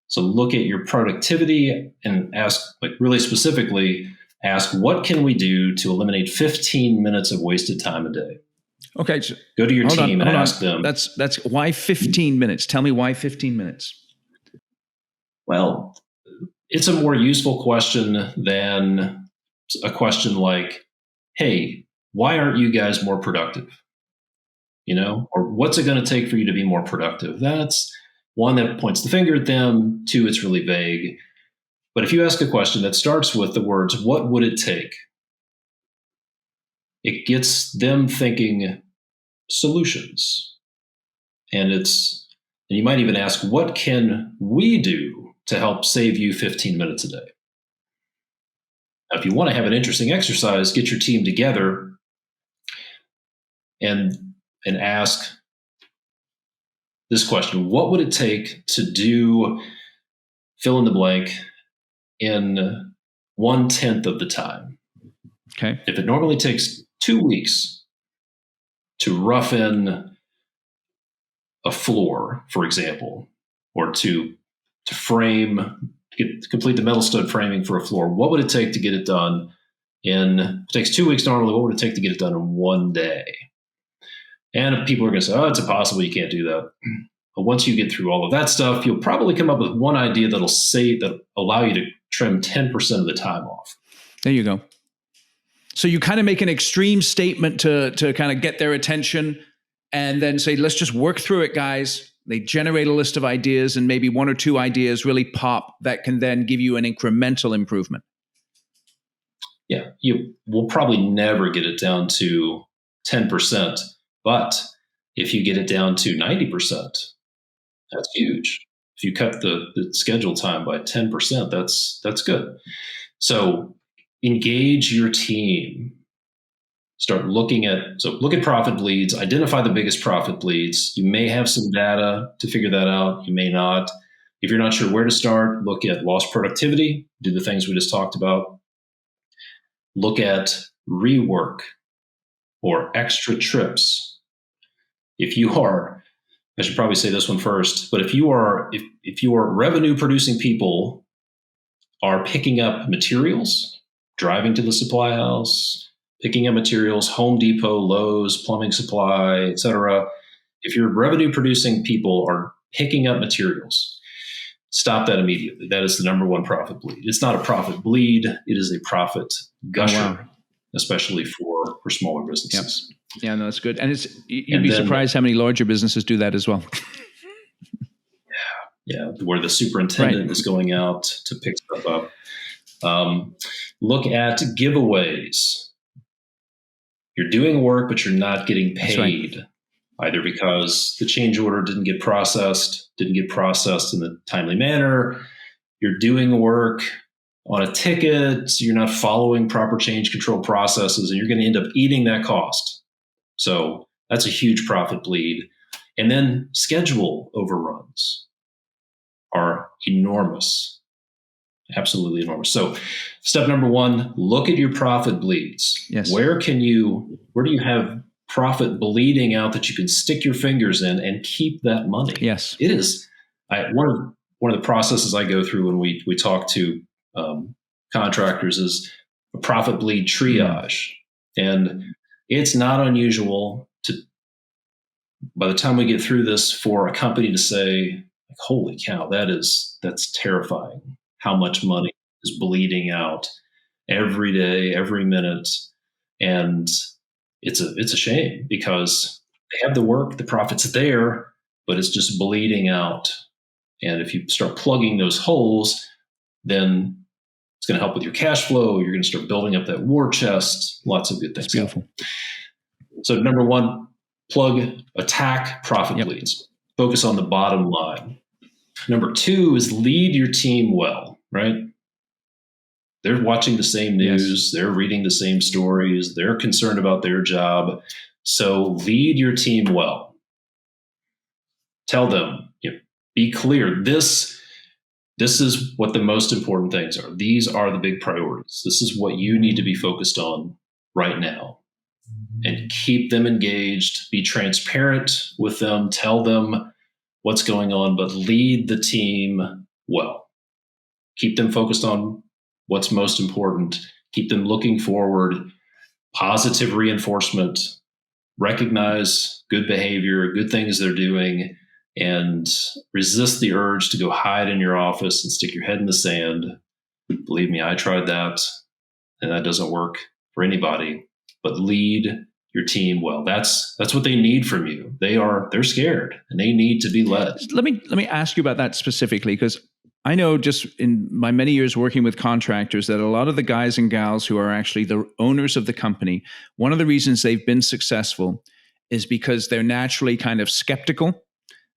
So look at your productivity and ask, really specifically, ask what can we do to eliminate 15 minutes of wasted time a day? Okay. So go to your team and ask them. That's why 15 minutes? Tell me why 15 minutes? Well, it's a more useful question than a question like, hey, why aren't you guys more productive? Or what's it going to take for you to be more productive? That's one that points the finger at them. 2, it's really vague. But if you ask a question that starts with the words, what would it take? It gets them thinking solutions. And you might even ask, what can we do to help save you 15 minutes a day? Now, if you want to have an interesting exercise, get your team together and ask this question: what would it take to do fill in the blank in 1/10 of the time? Okay. If it normally takes 2 weeks to rough in a floor, for example, or to complete the metal stud framing for a floor, what would it take to get it done if it takes 2 weeks normally, what would it take to get it done in 1 day? And if people are going to say, oh, it's impossible, you can't do that. But once you get through all of that stuff, you'll probably come up with one idea that'll allow you to trim 10% of the time off. There you go. So you kind of make an extreme statement to kind of get their attention, and then say, let's just work through it, guys. They generate a list of ideas, and maybe 1 or 2 ideas really pop that can then give you an incremental improvement. Yeah, you will probably never get it down to 10%, but if you get it down to 90%, that's huge. If you cut the schedule time by 10%, that's good. So engage your team. Look at profit bleeds, identify the biggest profit bleeds. You may have some data to figure that out. You may not. If you're not sure where to start, look at lost productivity, do the things we just talked about. Look at rework or extra trips. I should probably say this one first, but if your revenue producing people are picking up materials, driving to the supply house, picking up materials, Home Depot, Lowe's, plumbing supply, etc. If your revenue producing people are picking up materials, stop that immediately. That is the number 1 profit bleed. It's not a profit bleed. It is a profit gusher, especially for smaller businesses. Yep. Yeah, no, that's good. And you'd be surprised how many larger businesses do that as well. Yeah, where the superintendent is going out to pick stuff up. Look at giveaways. You're doing work, but you're not getting paid, either because the change order didn't get processed in the timely manner. You're doing work on a ticket, you're not following proper change control processes, and you're going to end up eating that cost. So that's a huge profit bleed. And then schedule overruns are enormous. Absolutely enormous. So step number 1, look at your profit bleeds. Yes. Where do you have profit bleeding out that you can stick your fingers in and keep that money? Yes. It is one of the processes I go through when we talk to contractors is a profit bleed triage. And it's not unusual to, by the time we get through this, for a company to say, holy cow, that's terrifying. How much money is bleeding out every day, every minute. And it's a shame because they have the work, the profit's there, but it's just bleeding out. And if you start plugging those holes, then it's going to help with your cash flow. You're going to start building up that war chest. Lots of good things. That's beautiful. So number one, attack profit bleeds. Focus on the bottom line. Number two is lead your team well, right? They're watching the same news. Yes. They're reading the same stories. They're concerned about their job. So lead your team well. Tell them, be clear. This is what the most important things are. These are the big priorities. This is what you need to be focused on right now. And keep them engaged. Be transparent with them. Tell them what's going on, but lead the team well. Keep them focused on what's most important. Keep them looking forward. Positive reinforcement. Recognize good behavior, good things they're doing, and resist the urge to go hide in your office and stick your head in the sand. Believe me, I tried that, and that doesn't work for anybody. But lead your team well. That's what they need from you. They're scared, and they need to be led. Let me ask you about that specifically, because I know just in my many years working with contractors that a lot of the guys and gals who are actually the owners of the company, one of the reasons they've been successful is because they're naturally kind of skeptical.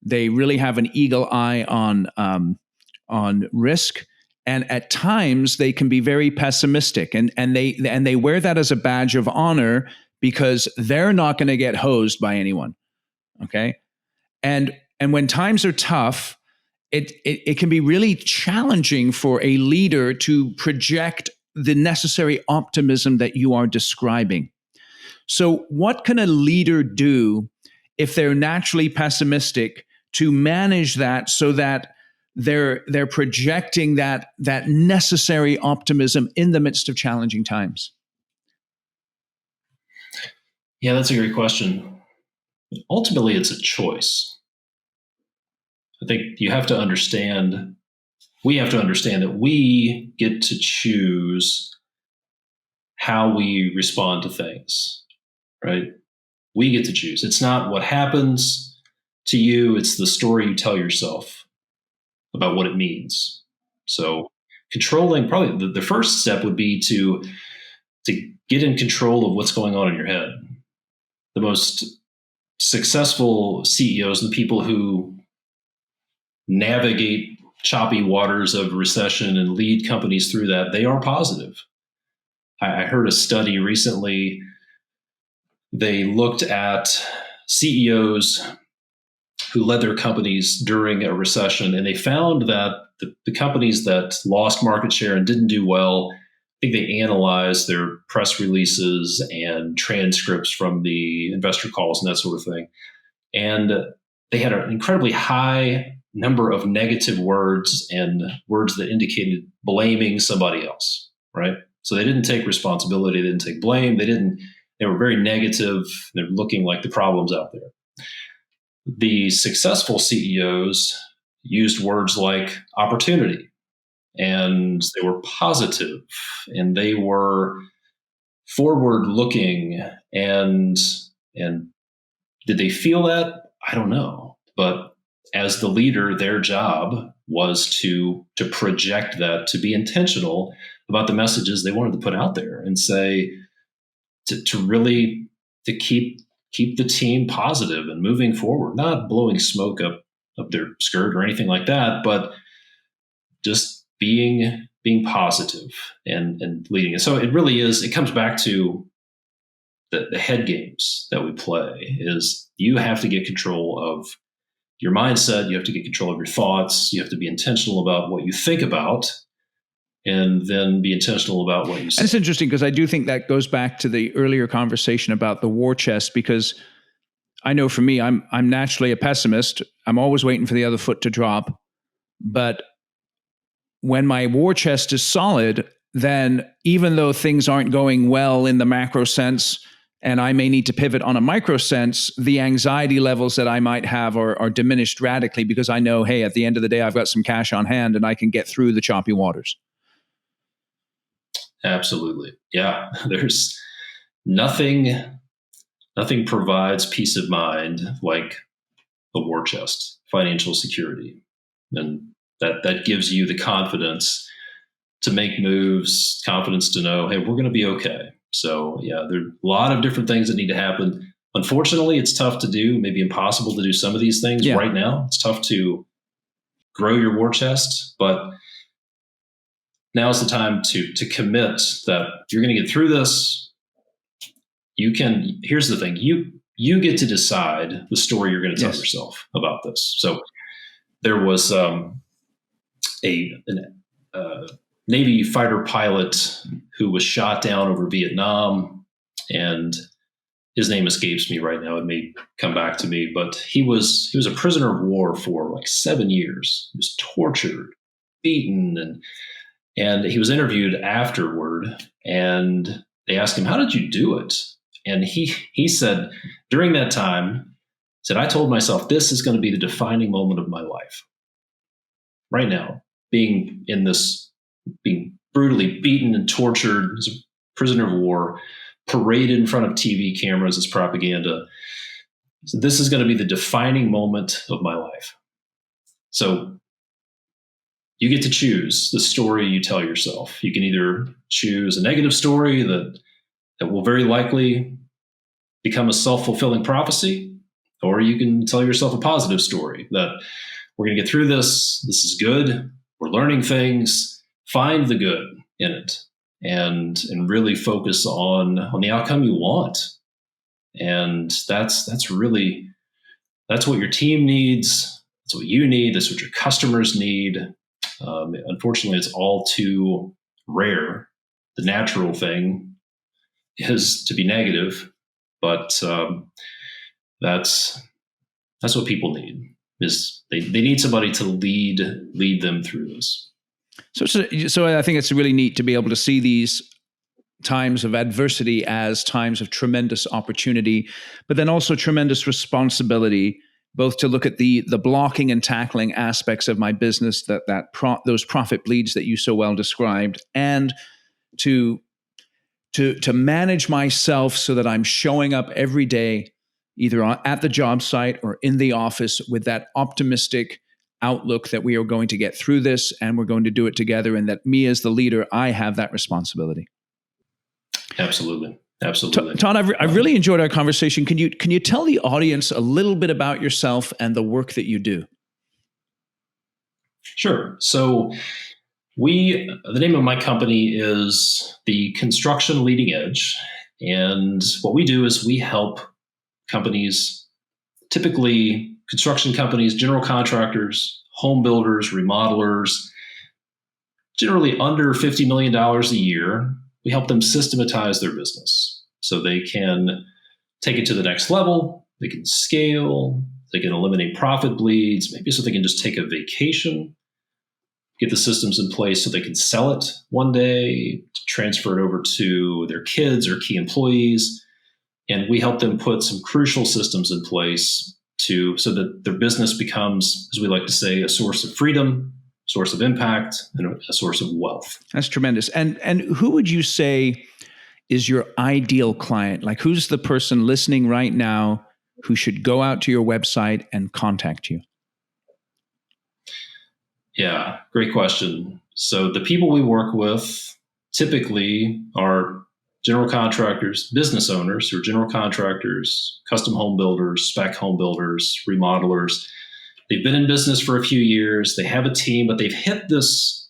They really have an eagle eye on risk. And at times they can be very pessimistic, and they wear that as a badge of honor because they're not going to get hosed by anyone. Okay. And when times are tough, it can be really challenging for a leader to project the necessary optimism that you are describing. So what can a leader do if they're naturally pessimistic to manage that so that they're projecting that necessary optimism in the midst of challenging times? Yeah, that's a great question. Ultimately, it's a choice. I think we have to understand that we get to choose how we respond to things, right? We get to choose. It's not what happens to you, it's the story you tell yourself about what it means. So controlling, probably the first step would be to get in control of what's going on in your head. The most successful CEOs and the people who navigate choppy waters of recession and lead companies through that, they are positive. I heard a study recently. They looked at CEOs who led their companies during a recession, and they found that the companies that lost market share and didn't do well, I think they analyzed their press releases and transcripts from the investor calls and that sort of thing. And they had an incredibly high number of negative words and words that indicated blaming somebody else, right? So they didn't take responsibility, they didn't take blame, they were very negative, they're looking like the problem's out there. The successful CEOs used words like opportunity, and they were positive, and they were forward looking, and did they feel that? I don't know. But as the leader, their job was to project that, to be intentional about the messages they wanted to put out there, and say to keep the team positive and moving forward, not blowing smoke up their skirt or anything like that, but just being positive and leading it. So it comes back to the head games that we play. Is you have to get control of your mindset, you have to get control of your thoughts, you have to be intentional about what you think about, and then be intentional about what you say. And it's interesting because I do think that goes back to the earlier conversation about the war chest, because I know for me, I'm naturally a pessimist. I'm always waiting for the other foot to drop. But when my war chest is solid, then even though things aren't going well in the macro sense, and I may need to pivot on a micro sense, the anxiety levels that I might have are diminished radically because I know, hey, at the end of the day, I've got some cash on hand and I can get through the choppy waters. Absolutely. Yeah. There's nothing provides peace of mind like a war chest, financial security. And that gives you the confidence to make moves, confidence to know, hey, we're going to be okay. So yeah, there are a lot of different things that need to happen. Unfortunately, it's tough to do, maybe impossible to do some of these things right now. It's tough to grow your war chest, but now's the time to commit that you're going to get through this. Here's the thing, you get to decide the story you're going to tell yourself about this. So there was a Navy fighter pilot who was shot down over Vietnam, and his name escapes me right now. It may come back to me, but he was a prisoner of war for like 7 years. He was tortured, beaten, and he was interviewed afterward, and they asked him, "How did you do it?" And he said, during that time, I told myself, this is going to be the defining moment of my life. Right now, being brutally beaten and tortured as a prisoner of war, paraded in front of TV cameras as propaganda. So this is going to be the defining moment of my life. So you get to choose the story you tell yourself. You can either choose a negative story that will very likely become a self-fulfilling prophecy, or you can tell yourself a positive story that we're going to get through this. This is good. We're learning things. Find the good in it and really focus on the outcome you want. And that's what your team needs. That's what you need. That's what your customers need. Unfortunately, it's all too rare. The natural thing is to be negative, but that's what people need. Is they need somebody to lead them through this. So I think it's really neat to be able to see these times of adversity as times of tremendous opportunity, but then also tremendous responsibility, both to look at the blocking and tackling aspects of my business, those profit bleeds that you so well described, and to manage myself so that I'm showing up every day, either at the job site or in the office, with that optimistic outlook that we are going to get through this and we're going to do it together, and that me as the leader, I have that responsibility. Absolutely. Todd, I've really enjoyed our conversation. Can you tell the audience a little bit about yourself and the work that you do? Sure. So the name of my company is the Construction Leading Edge. And what we do is we help companies, typically construction companies, general contractors, home builders, remodelers, generally under $50 million a year. We help them systematize their business so they can take it to the next level. They can scale. They can eliminate profit bleeds, maybe so they can just take a vacation, get the systems in place so they can sell it one day, transfer it over to their kids or key employees. And we help them put some crucial systems in place so that their business becomes, as we like to say, a source of freedom, source of impact, and a source of wealth. That's tremendous. And who would you say is your ideal client? Like, who's the person listening right now who should go out to your website and contact you? Yeah, great question. So the people we work with typically are general contractors, business owners who are general contractors, custom home builders, spec home builders, remodelers. They've been in business for a few years. They have a team, but they've hit this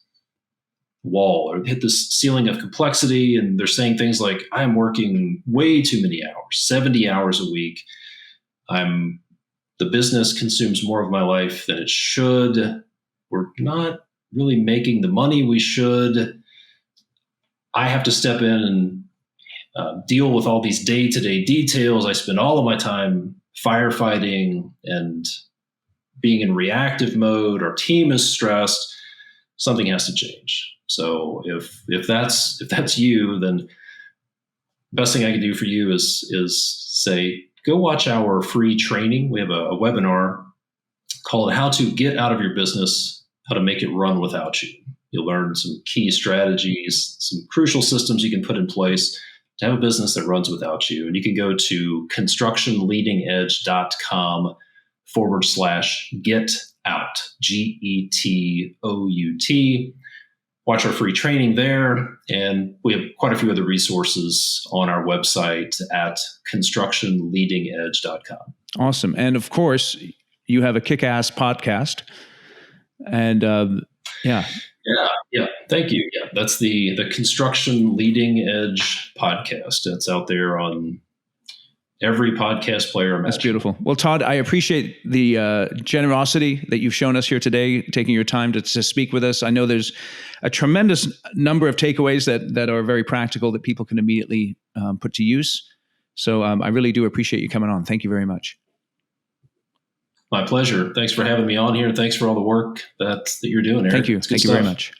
wall or hit this ceiling of complexity. And they're saying things like, I'm working way too many hours, 70 hours a week. The business consumes more of my life than it should. We're not really making the money we should. I have to step in and deal with all these day-to-day details. I spend all of my time firefighting and being in reactive mode. Our team is stressed. something has to change. So if that's you, then the best thing I can do for you is say, go watch our free training. We have a webinar called How to Get Out of Your Business, How to Make It Run Without You. You'll learn some key strategies, some crucial systems you can put in place to have a business that runs without you. And you can go to constructionleadingedge.com/get out, GETOUT. Watch our free training there. And we have quite a few other resources on our website at constructionleadingedge.com. Awesome. And of course, you have a kick-ass podcast. And Yeah. Thank you. Yeah. That's the Construction Leading Edge podcast. It's out there on every podcast player imaginable. That's beautiful. Well, Todd, I appreciate the generosity that you've shown us here today, taking your time to speak with us. I know there's a tremendous number of takeaways that are very practical that people can immediately put to use. So I really do appreciate you coming on. Thank you very much. My pleasure. Thanks for having me on here. And thanks for all the work that you're doing, Eric. Thank you. Thank you very much.